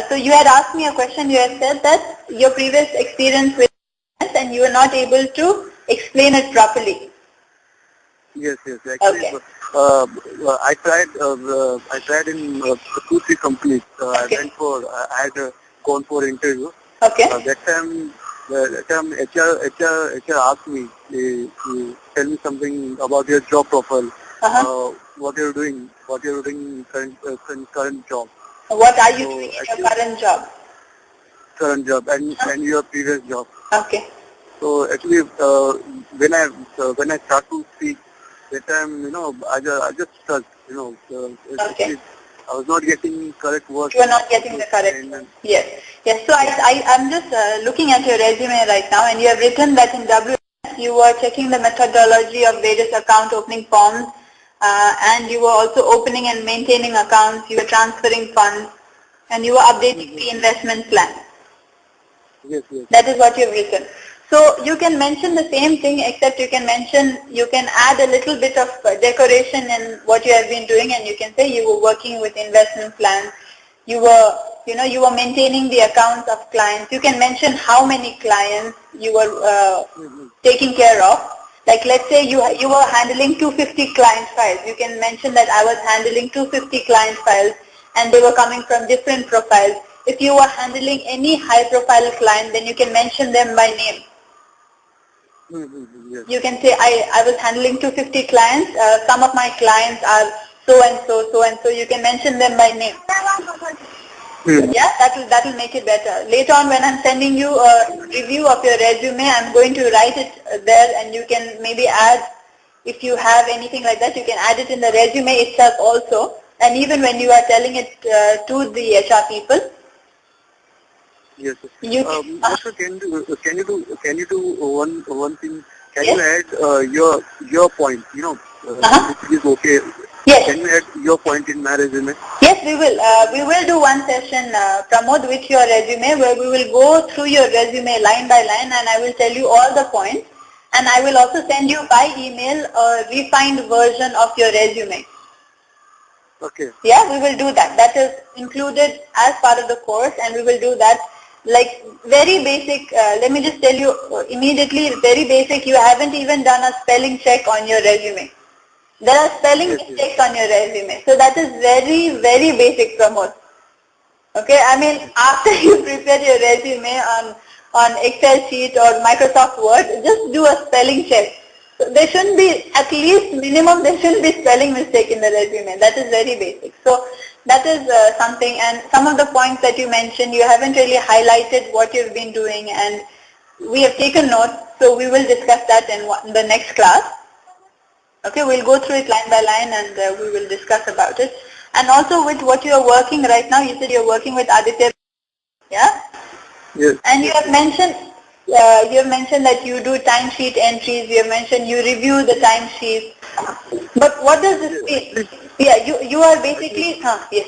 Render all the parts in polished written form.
So you had asked me a question. You had said that your previous experience with and you were not able to explain it properly. Yes. Actually, Okay. I tried in 2-3 companies. Okay. I had gone for interview. Okay. That time HR asked me, tell me something about your job profile. What you're doing in current job. What are you doing in your current job? Current job and your previous job. Okay. So actually, when I start to speak, that time, I just stuck, Okay. I was not getting correct words. You are not getting the correct words. Yes. So I'm just looking at your resume right now, and you have written that in WS you were checking the methodology of various account opening forms, and you were also opening and maintaining accounts, you were transferring funds, and you were updating the investment plan. Yes. That is what you have written. So you can mention the same thing, except you can add a little bit of decoration in what you have been doing, and you can say you were working with investment plans. You were maintaining the accounts of clients. You can mention how many clients you were taking care of. Like let's say you were handling 250 client files. You can mention that I was handling 250 client files, and they were coming from different profiles. If you were handling any high-profile client, then you can mention them by name. Yes. You can say, I was handling 250 clients. Some of my clients are so and so. You can mention them by name. Yeah, that will make it better. Later on, when I'm sending you a review of your resume, I'm going to write it there, and you can maybe add, if you have anything like that, you can add it in the resume itself also. And even when you are telling it to the HR people. Yes. Also, can you do one thing? Can you add your point? Which is okay. Yes. Can you add your point in my resume? Yes, we will. We will do one session, Pramod, with your resume, where we will go through your resume line by line, and I will tell you all the points. And I will also send you by email a refined version of your resume. Okay. Yeah, we will do that. That is included as part of the course, and we will do that. Like very basic, let me just tell you immediately, very basic, you haven't even done a spelling check on your resume. There are spelling mistakes on your resume. So that is very, very basic, Pramod. Okay, I mean, after you prepare your resume on Excel sheet or Microsoft Word, just do a spelling check. So there shouldn't be, at least minimum, there shouldn't be spelling mistake in the resume. That is very basic. So that is something, and some of the points that you mentioned, you haven't really highlighted what you've been doing, and we have taken notes, so we will discuss that in the next class. Okay, we'll go through it line by line, and we will discuss about it. And also with what you are working right now, you said you're working with Aditya, yeah? Yes. And you have mentioned that you do timesheet entries. You have mentioned you review the timesheets. But what does this mean? Yeah, you are basically, yes.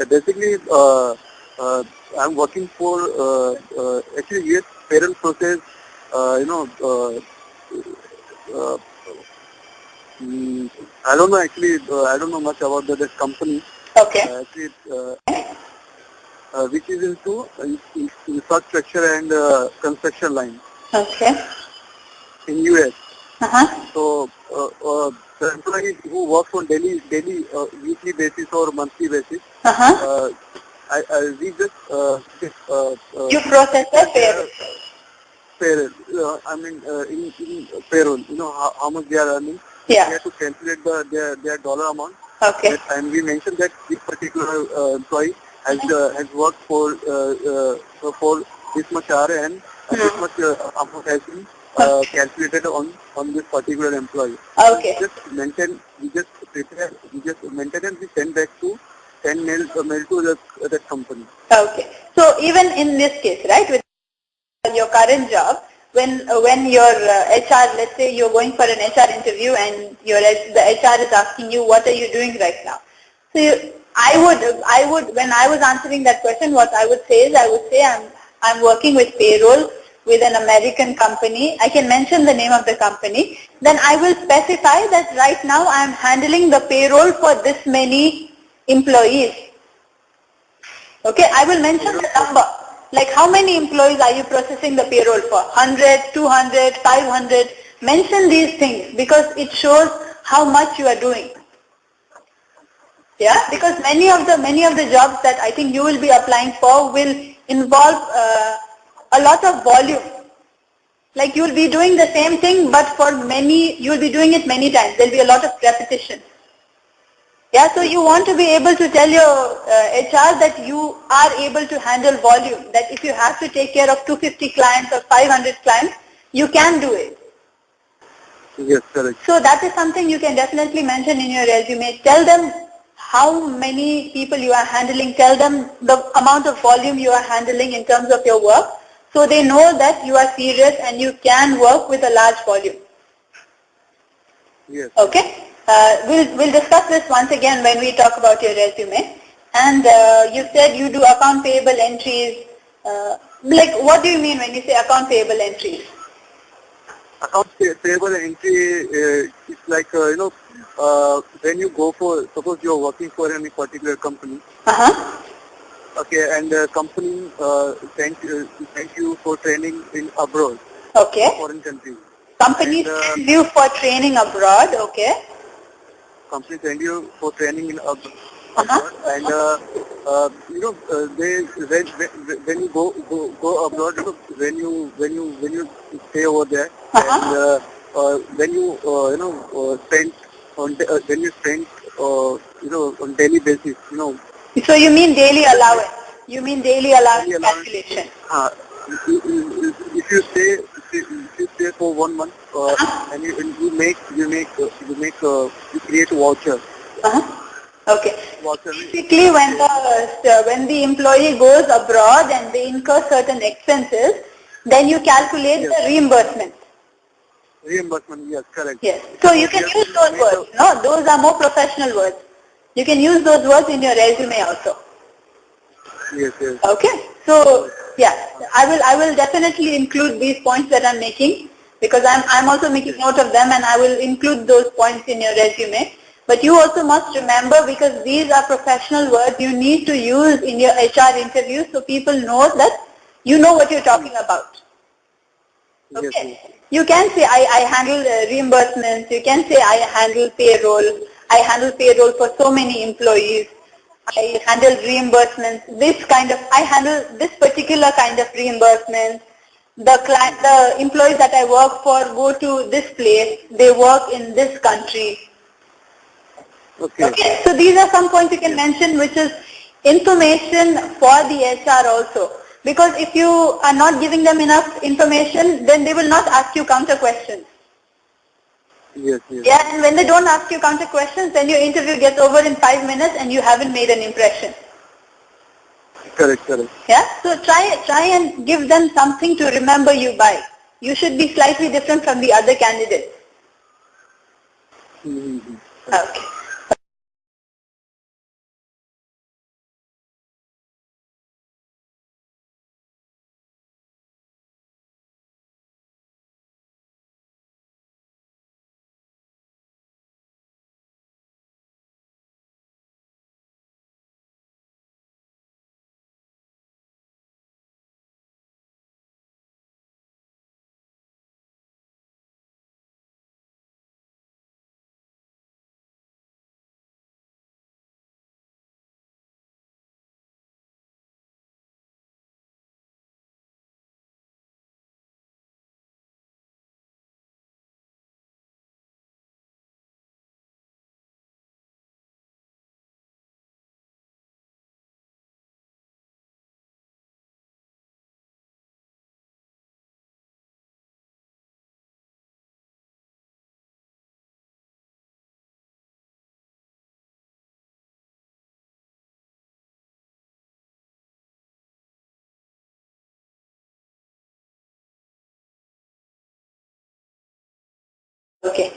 Basically, I'm working for actually yes, payroll process. I don't know actually. I don't know much about this company. Okay. Actually, which is into infrastructure and construction line. Okay. In US. Uh-huh. So the employees who work on daily, weekly basis or monthly basis. Uh-huh. We just you process the payroll. Payroll. I mean, in payroll, how much they are earning. Yeah. We have to calculate their dollar amount. Okay. And we mentioned that this particular employee has worked for this much hour, and this much amount has been calculated on this particular employee. Okay. We just maintain and we send mail to that company. Okay. So even in this case, right, with your current job, when your HR, let's say you're going for an HR interview and the HR is asking you, what are you doing right now? So I would, when I was answering that question, what I would say is, I'm working with payroll with an American company. I can mention the name of the company. Then I will specify that right now I'm handling the payroll for this many employees. Okay, I will mention the number. Like how many employees are you processing the payroll for? 100, 200, 500. Mention these things because it shows how much you are doing. Yeah, because many of the jobs that I think you will be applying for will involve a lot of volume. Like you will be doing the same thing, but you will be doing it many times. There will be a lot of repetition. Yeah, so you want to be able to tell your HR that you are able to handle volume, that if you have to take care of 250 clients or 500 clients, you can do it. Yes, correct. So that is something you can definitely mention in your resume. Tell them how many people you are handling. Tell them the amount of volume you are handling in terms of your work, so they know that you are serious and you can work with a large volume. Yes. Okay. We'll discuss this once again when we talk about your resume. And you said you do account payable entries. Like what do you mean when you say account payable entries? Accounts payable entry is like, when you go for, suppose you're working for any particular company. Okay, and the company sent you for training in abroad. Okay. Foreign countries. Company sends you for training abroad. Okay. Company send you for training in abroad. And they when you go abroad, when you stay over there, and when you spend on when you spend on daily basis, So you mean daily allowance? You mean daily allowance calculation? If you stay for 1 month, and you create a voucher. Okay. Basically, when the employee goes abroad and they incur certain expenses, then you calculate the reimbursement. Reimbursement, yes, correct. Yes. So you can use those words. No, those are more professional words. You can use those words in your resume also. Yes, yes. Okay. So yeah, I will definitely include these points that I'm making, because I'm also making note of them, and I will include those points in your resume. But you also must remember, because these are professional words you need to use in your HR interview, so people know that you know what you're talking about. Okay. Yes. You can say I handle reimbursements. You can say I handle payroll. I handle payroll for so many employees. I handle reimbursements. I handle this particular kind of reimbursements. The employees that I work for go to this place. They work in this country. Okay. So these are some points you can mention, which is information for the HR also. Because if you are not giving them enough information, then they will not ask you counter questions. Yes, yes. Yeah, and when they don't ask you counter questions, then your interview gets over in 5 minutes and you haven't made an impression. Correct, correct. Yeah, so try and give them something to remember you by. You should be slightly different from the other candidates. Okay. Okay.